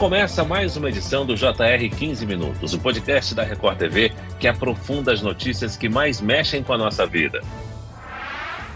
Começa mais uma edição do JR 15 Minutos, o podcast da Record TV que aprofunda as notícias que mais mexem com a nossa vida.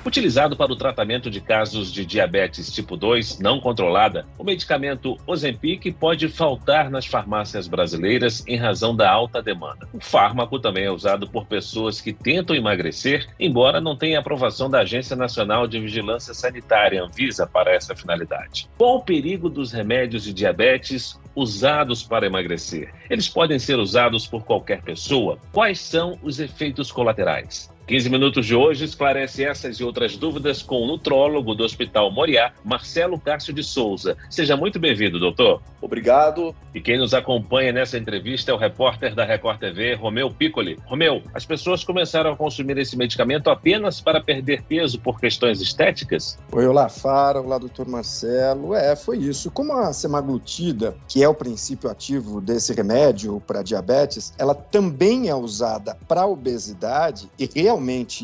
Utilizado para o tratamento de casos de diabetes tipo 2 não controlada, o medicamento Ozempic pode faltar nas farmácias brasileiras em razão da alta demanda. O fármaco também é usado por pessoas que tentam emagrecer, embora não tenha aprovação da Agência Nacional de Vigilância Sanitária, Anvisa, para essa finalidade. Qual o perigo dos remédios de diabetes usados para emagrecer? Eles podem ser usados por qualquer pessoa? Quais são os efeitos colaterais? 15 Minutos de hoje esclarece essas e outras dúvidas com o nutrólogo do Hospital Moriá, Marcelo Cárcio de Souza. Seja muito bem-vindo, doutor. Obrigado. E quem nos acompanha nessa entrevista é o repórter da Record TV, Romeu Piccoli. Romeu, as pessoas começaram a consumir esse medicamento apenas para perder peso por questões estéticas? Oi, olá, Fara. Olá, doutor Marcelo. Foi isso. Como a semaglutida, que é o princípio ativo desse remédio para diabetes, ela também é usada para obesidade e realmente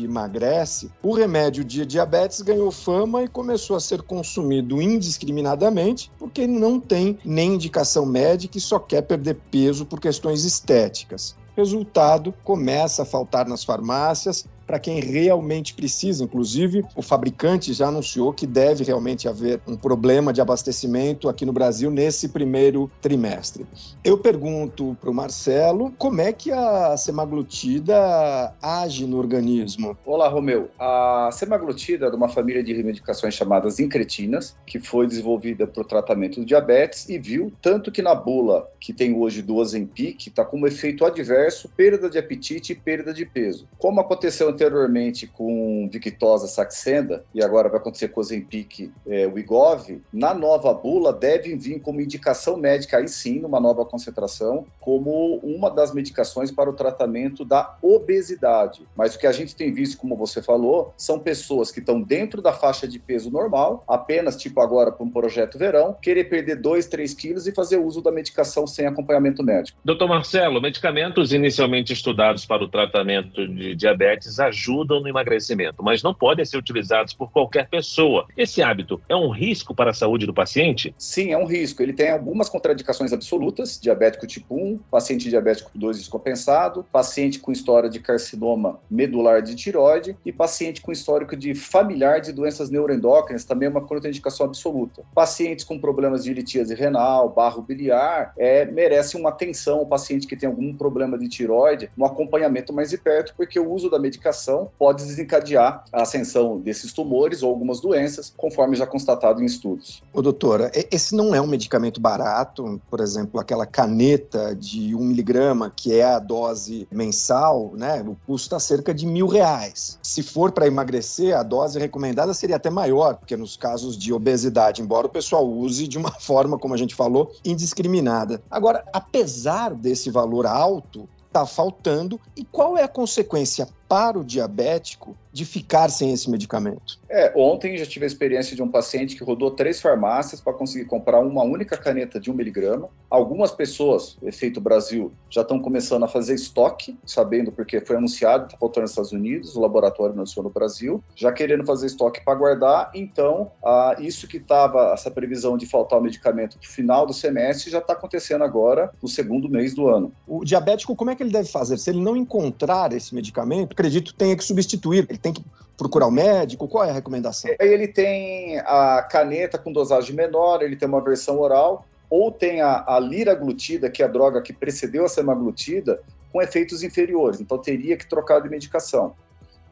emagrece, o remédio de diabetes ganhou fama e começou a ser consumido indiscriminadamente porque não tem nem indicação médica e só quer perder peso por questões estéticas. Resultado, começa a faltar nas farmácias para quem realmente precisa. Inclusive, o fabricante já anunciou que deve realmente haver um problema de abastecimento aqui no Brasil nesse primeiro trimestre. Eu pergunto para o Marcelo como é que a semaglutida age no organismo. Olá, Romeu. A semaglutida é de uma família de medicações chamadas incretinas, que foi desenvolvida para o tratamento do diabetes e viu tanto que na bula que tem hoje do Ozempic está como efeito adverso perda de apetite e perda de peso. Como aconteceu anteriormente com Victoza, Saxenda, e agora vai acontecer com o Ozempic, Wegovy, na nova bula devem vir como indicação médica, aí sim, numa nova concentração, como uma das medicações para o tratamento da obesidade. Mas o que a gente tem visto, como você falou, são pessoas que estão dentro da faixa de peso normal, apenas, tipo agora, para um projeto verão, querer perder 2, 3 quilos e fazer uso da medicação sem acompanhamento médico. Doutor Marcelo, medicamentos inicialmente estudados para o tratamento de diabetes ajudam no emagrecimento, mas não podem ser utilizados por qualquer pessoa. Esse hábito é um risco para a saúde do paciente? Sim, é um risco. Ele tem algumas contraindicações absolutas: diabético tipo 1, paciente diabético 2 descompensado, paciente com história de carcinoma medular de tireoide e paciente com histórico de familiar de doenças neuroendócrinas, também é uma contraindicação absoluta. Pacientes com problemas de litíase renal, barro biliar, merecem uma atenção. O paciente que tem algum problema de tireoide, um acompanhamento mais de perto, porque o uso da medicação pode desencadear a ascensão desses tumores ou algumas doenças, conforme já constatado em estudos. Ô, doutora, esse não é um medicamento barato. Por exemplo, aquela caneta de 1 miligrama, que é a dose mensal, né? O custo está cerca de R$1.000. Se for para emagrecer, a dose recomendada seria até maior, porque nos casos de obesidade, embora o pessoal use de uma forma, como a gente falou, indiscriminada. Agora, apesar desse valor alto, está faltando. E qual é a consequência para o diabético de ficar sem esse medicamento? Ontem já tive a experiência de um paciente que rodou 3 farmácias para conseguir comprar uma única caneta de 1 miligrama. Algumas pessoas, efeito Brasil, já estão começando a fazer estoque, sabendo porque foi anunciado, está faltando nos Estados Unidos, o laboratório anunciou no Brasil, já querendo fazer estoque para guardar. Então, isso que estava, essa previsão de faltar o medicamento no final do semestre, já está acontecendo agora, no segundo mês do ano. O diabético, como é que ele deve fazer? Se ele não encontrar esse medicamento, acredito que tenha que substituir, ele tem que procurar o médico. Qual é a recomendação? Ele tem a caneta com dosagem menor, ele tem uma versão oral, ou tem a liraglutida, que é a droga que precedeu a semaglutida, com efeitos inferiores, então teria que trocar de medicação.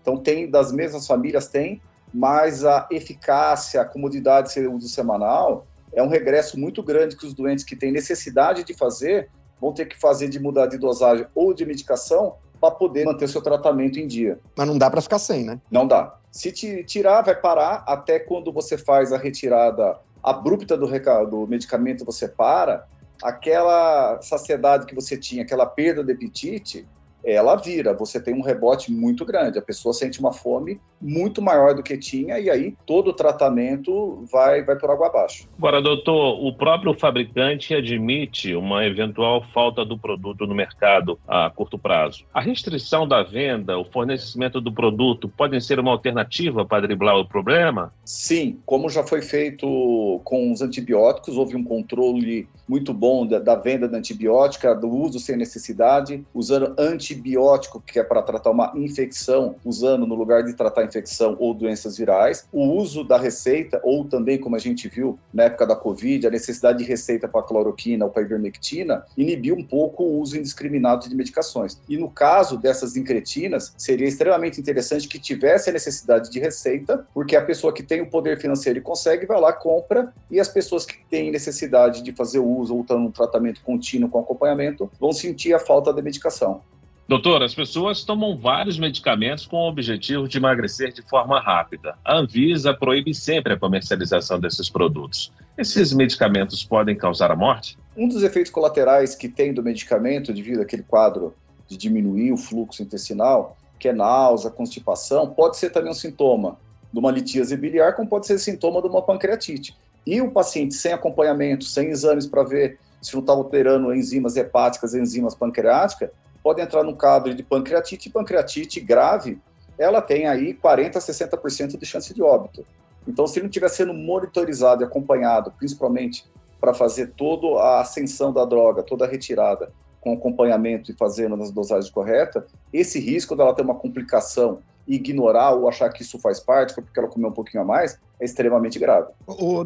Então tem, das mesmas famílias tem, mas a eficácia, a comodidade de ser uso semanal é um regresso muito grande que os doentes que têm necessidade de fazer vão ter que fazer de mudar de dosagem ou de medicação para poder manter o seu tratamento em dia. Mas não dá para ficar sem, né? Não dá. Se tirar, vai parar até quando você faz a retirada abrupta do medicamento, você para, aquela saciedade que você tinha, aquela perda de apetite, ela vira, você tem um rebote muito grande, a pessoa sente uma fome muito maior do que tinha e aí todo o tratamento vai por água abaixo. Agora, doutor, o próprio fabricante admite uma eventual falta do produto no mercado a curto prazo. A restrição da venda, o fornecimento do produto podem ser uma alternativa para driblar o problema? Sim, como já foi feito com os antibióticos, houve um controle muito bom da venda da antibiótica, do uso sem necessidade, usando antibiótico, que é para tratar uma infecção, usando no lugar de tratar infecção ou doenças virais. O uso da receita, ou também, como a gente viu na época da Covid, a necessidade de receita para cloroquina ou para ivermectina, inibiu um pouco o uso indiscriminado de medicações. E no caso dessas incretinas, seria extremamente interessante que tivesse a necessidade de receita, porque a pessoa que tem o poder financeiro e consegue, vai lá, compra, e as pessoas que têm necessidade de fazer uso ou estão num tratamento contínuo com acompanhamento, vão sentir a falta da medicação. Doutor, as pessoas tomam vários medicamentos com o objetivo de emagrecer de forma rápida. A Anvisa proíbe sempre a comercialização desses produtos. Esses medicamentos podem causar a morte? Um dos efeitos colaterais que tem do medicamento, devido àquele quadro de diminuir o fluxo intestinal, que é náusea, constipação, pode ser também um sintoma de uma litíase biliar, como pode ser sintoma de uma pancreatite. E o paciente sem acompanhamento, sem exames para ver se não está alterando enzimas hepáticas, enzimas pancreáticas, pode entrar no quadro de pancreatite, e pancreatite grave, ela tem aí 40% a 60% de chance de óbito. Então, se não estiver sendo monitorizado e acompanhado, principalmente para fazer toda a ascensão da droga, toda a retirada, com acompanhamento e fazendo nas dosagens corretas, esse risco dela ter uma complicação e ignorar ou achar que isso faz parte, porque ela comeu um pouquinho a mais, é extremamente grave.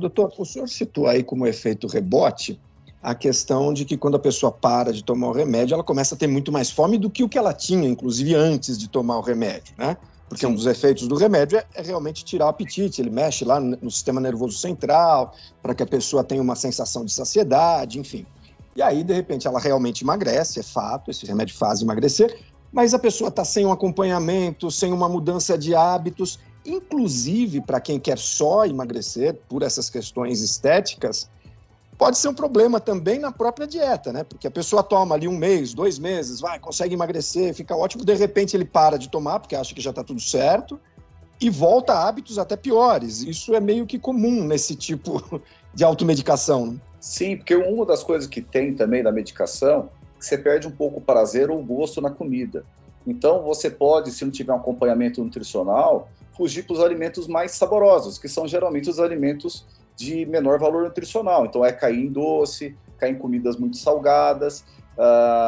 Doutor, o senhor citou aí como efeito rebote a questão de que quando a pessoa para de tomar o remédio, ela começa a ter muito mais fome do que o que ela tinha, inclusive antes de tomar o remédio, né? Porque um dos efeitos do remédio é realmente tirar o apetite, ele mexe lá no sistema nervoso central, para que a pessoa tenha uma sensação de saciedade, enfim. E aí, de repente, ela realmente emagrece, é fato, esse remédio faz emagrecer, mas a pessoa está sem um acompanhamento, sem uma mudança de hábitos, inclusive para quem quer só emagrecer por essas questões estéticas, pode ser um problema também na própria dieta, né? Porque a pessoa toma ali 1 mês, 2 meses, consegue emagrecer, fica ótimo, de repente ele para de tomar porque acha que já está tudo certo e volta a hábitos até piores. Isso é meio que comum nesse tipo de automedicação, né? Sim, porque uma das coisas que tem também da medicação é que você perde um pouco o prazer ou o gosto na comida. Então você pode, se não tiver um acompanhamento nutricional, fugir para os alimentos mais saborosos, que são geralmente os alimentos de menor valor nutricional. Então é cair em doce, cair em comidas muito salgadas,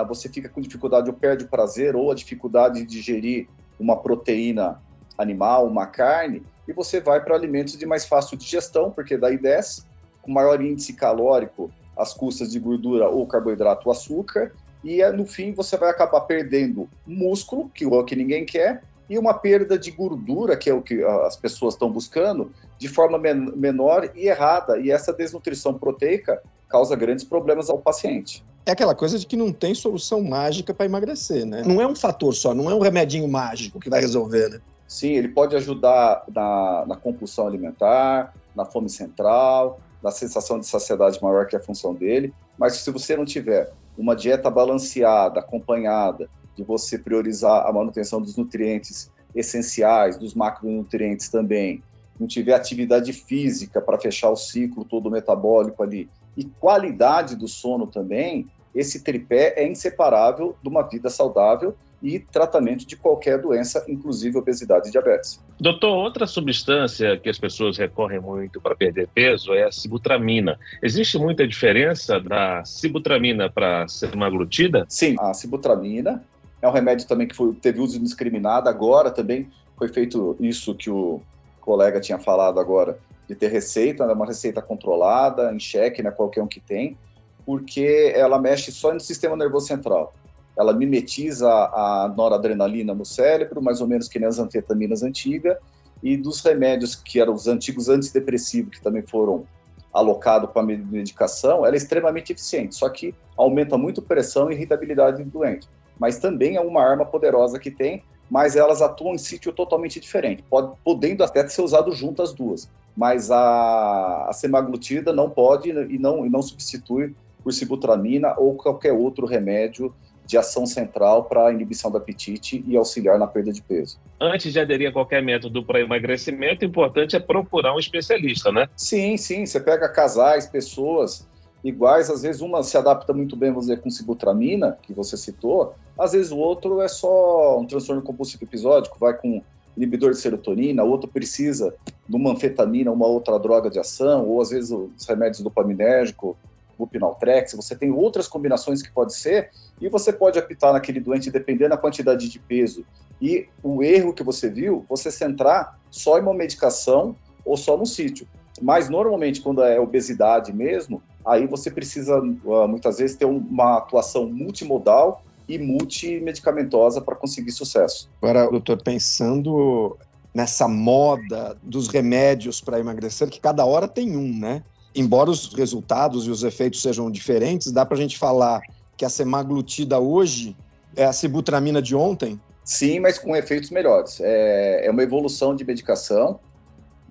você fica com dificuldade ou perde o prazer ou a dificuldade de digerir uma proteína animal, uma carne, e você vai para alimentos de mais fácil digestão, porque daí desce, com maior índice calórico, às custas de gordura ou carboidrato ou açúcar, e no fim você vai acabar perdendo músculo, que é o que ninguém quer, e uma perda de gordura, que é o que as pessoas estão buscando, de forma menor e errada. E essa desnutrição proteica causa grandes problemas ao paciente. É aquela coisa de que não tem solução mágica para emagrecer, né? Não é um fator só, não é um remedinho mágico que vai resolver, né? Sim, ele pode ajudar na compulsão alimentar, na fome central, na sensação de saciedade maior, que é a função dele. Mas se você não tiver uma dieta balanceada, acompanhada, de você priorizar a manutenção dos nutrientes essenciais, dos macronutrientes também, não tiver atividade física para fechar o ciclo todo metabólico ali, e qualidade do sono também, esse tripé é inseparável de uma vida saudável e tratamento de qualquer doença, inclusive obesidade e diabetes. Doutor, outra substância que as pessoas recorrem muito para perder peso é a sibutramina. Existe muita diferença da sibutramina para a semaglutida? Sim, a sibutramina é um remédio também que teve uso indiscriminado, agora também foi feito isso que o colega tinha falado agora, de ter receita, né, uma receita controlada, em xeque, né, qualquer um que tem, porque ela mexe só no sistema nervoso central. Ela mimetiza a noradrenalina no cérebro, mais ou menos que nem as anfetaminas antigas, e dos remédios que eram os antigos antidepressivos, que também foram alocados para a medicação, ela é extremamente eficiente, só que aumenta muito a pressão e irritabilidade do doente. Mas também é uma arma poderosa que tem, mas elas atuam em sítio totalmente diferente, podendo até ser usado junto as duas. Mas a semaglutida não pode e não substitui por sibutramina ou qualquer outro remédio de ação central para a inibição do apetite e auxiliar na perda de peso. Antes de aderir a qualquer método para emagrecimento, o importante é procurar um especialista, né? Sim, você pega casais, pessoas iguais, às vezes uma se adapta muito bem, vamos dizer, com sibutramina, que você citou, às vezes o outro é só um transtorno compulsivo episódico, vai com inibidor de serotonina, o outro precisa de uma anfetamina, uma outra droga de ação, ou às vezes os remédios dopaminérgico, Bupivaltrex, você tem outras combinações que pode ser, e você pode apitar naquele doente dependendo da quantidade de peso. E o erro que você viu, você centrar só em uma medicação ou só no sítio. Mas normalmente, quando é obesidade mesmo, aí você precisa, muitas vezes, ter uma atuação multimodal e multimedicamentosa para conseguir sucesso. Agora, doutor, pensando nessa moda dos remédios para emagrecer, que cada hora tem um, né? Embora os resultados e os efeitos sejam diferentes, dá para a gente falar que a semaglutida hoje é a sibutramina de ontem? Sim, mas com efeitos melhores. É uma evolução de medicação.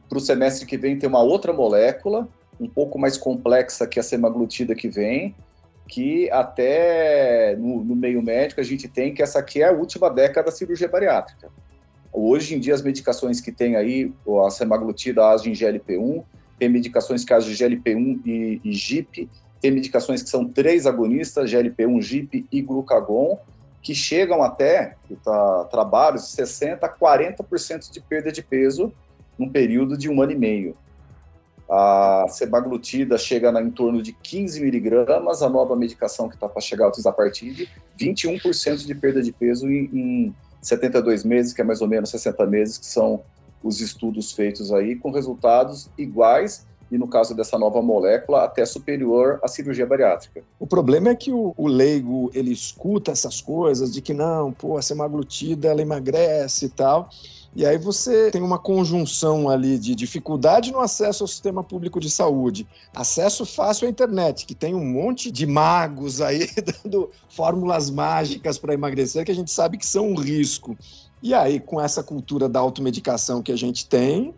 Para o semestre que vem tem uma outra molécula, um pouco mais complexa que a semaglutida que vem, que até no meio médico a gente tem que essa aqui é a última década da cirurgia bariátrica. Hoje em dia as medicações que tem aí, a semaglutida age em GLP-1, tem medicações que agem em GLP-1 e GIP, tem medicações que são 3 agonistas, GLP-1, GIP e glucagon, que chegam até trabalhos de 60% a 40% de perda de peso num período de 1 ano e meio. A semaglutida chega em torno de 15 miligramas, a nova medicação que está para chegar a partir de 21% de perda de peso em 72 meses, que é mais ou menos 60 meses, que são os estudos feitos aí, com resultados iguais, e no caso dessa nova molécula, até superior à cirurgia bariátrica. O problema é que o leigo, ele escuta essas coisas de que não, a semaglutida, ela emagrece e tal, e aí você tem uma conjunção ali de dificuldade no acesso ao sistema público de saúde, acesso fácil à internet, que tem um monte de magos aí dando fórmulas mágicas para emagrecer, que a gente sabe que são um risco. E aí, com essa cultura da automedicação que a gente tem,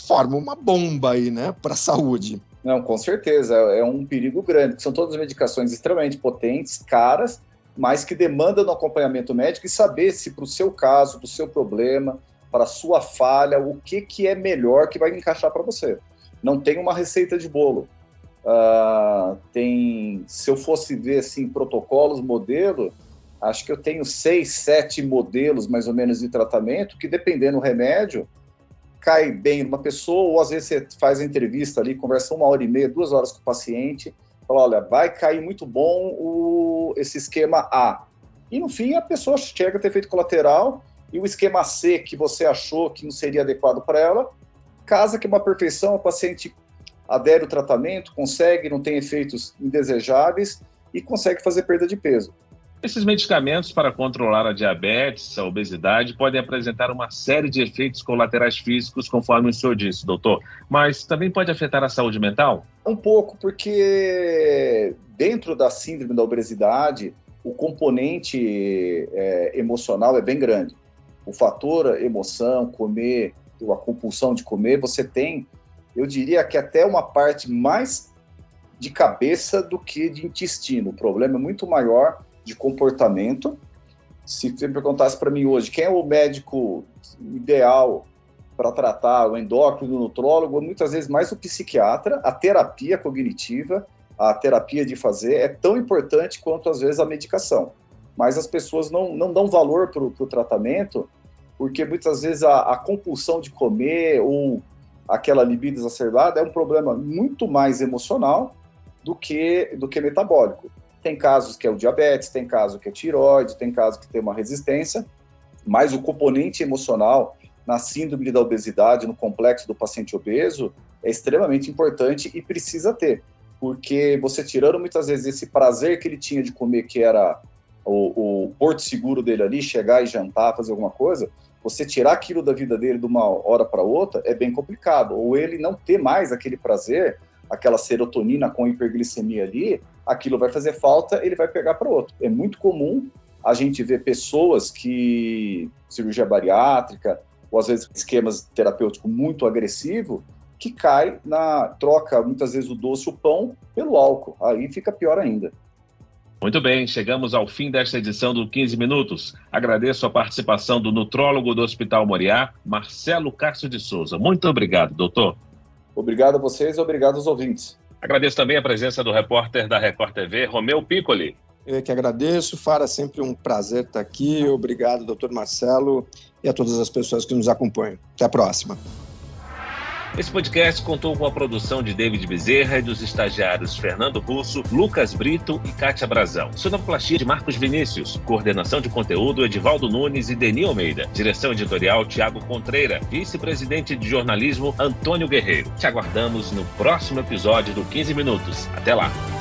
forma uma bomba aí, né, para a saúde. Não, com certeza, é um perigo grande. São todas medicações extremamente potentes, caras, mas que demandam um acompanhamento médico e saber se para o seu caso, para o seu problema, para a sua falha, o que é melhor que vai encaixar para você. Não tem uma receita de bolo. Se eu fosse ver assim, protocolos, modelo, acho que eu tenho 6, 7 modelos, mais ou menos, de tratamento, que, dependendo do remédio, cai bem numa pessoa, ou às vezes você faz a entrevista ali, conversa 1 hora e meia, 2 horas com o paciente, fala, olha, vai cair muito bom esse esquema A. E, no fim, a pessoa chega a ter efeito colateral, e o esquema C, que você achou que não seria adequado para ela, casa que é uma perfeição, o paciente adere ao tratamento, consegue, não tem efeitos indesejáveis, e consegue fazer perda de peso. Esses medicamentos para controlar a diabetes, a obesidade, podem apresentar uma série de efeitos colaterais físicos, conforme o senhor disse, doutor. Mas também pode afetar a saúde mental? Um pouco, porque dentro da síndrome da obesidade, o componente emocional é bem grande. O fator emoção, comer, a compulsão de comer, você tem, eu diria que até uma parte mais de cabeça do que de intestino. O problema é muito maior de comportamento. Se você perguntasse para mim hoje, quem é o médico ideal para tratar, o endócrino, o nutrólogo, muitas vezes mais o psiquiatra, a terapia cognitiva, a terapia de fazer é tão importante quanto às vezes a medicação. Mas as pessoas não dão valor para o tratamento, porque muitas vezes a compulsão de comer ou aquela libido exacerbada é um problema muito mais emocional do que metabólico. Tem casos que é o diabetes, tem caso que é tireoide, tem caso que tem uma resistência, mas o componente emocional na síndrome da obesidade, no complexo do paciente obeso, é extremamente importante e precisa ter, porque você tirando muitas vezes esse prazer que ele tinha de comer, que era o porto seguro dele ali, chegar e jantar, fazer alguma coisa, você tirar aquilo da vida dele de uma hora para outra é bem complicado, ou ele não ter mais aquele prazer, aquela serotonina com hiperglicemia ali, aquilo vai fazer falta, ele vai pegar para outro. É muito comum a gente ver pessoas que, cirurgia bariátrica, ou às vezes esquemas terapêuticos muito agressivos, que cai troca muitas vezes o doce, o pão, pelo álcool. Aí fica pior ainda. Muito bem, chegamos ao fim desta edição do 15 Minutos. Agradeço a participação do nutrólogo do Hospital Moriá, Marcelo Castro de Souza. Muito obrigado, doutor. Obrigado a vocês e obrigado aos ouvintes. Agradeço também a presença do repórter da Record TV, Romeu Piccoli. Eu que agradeço, Fara, sempre um prazer estar aqui. Obrigado, doutor Marcelo, e a todas as pessoas que nos acompanham. Até a próxima. Esse podcast contou com a produção de David Bezerra e dos estagiários Fernando Russo, Lucas Brito e Kátia Brazão. Sonoplastia de Marcos Vinícius. Coordenação de conteúdo Edivaldo Nunes e Deni Almeida. Direção editorial Tiago Contreira. Vice-presidente de jornalismo Antônio Guerreiro. Te aguardamos no próximo episódio do 15 Minutos. Até lá!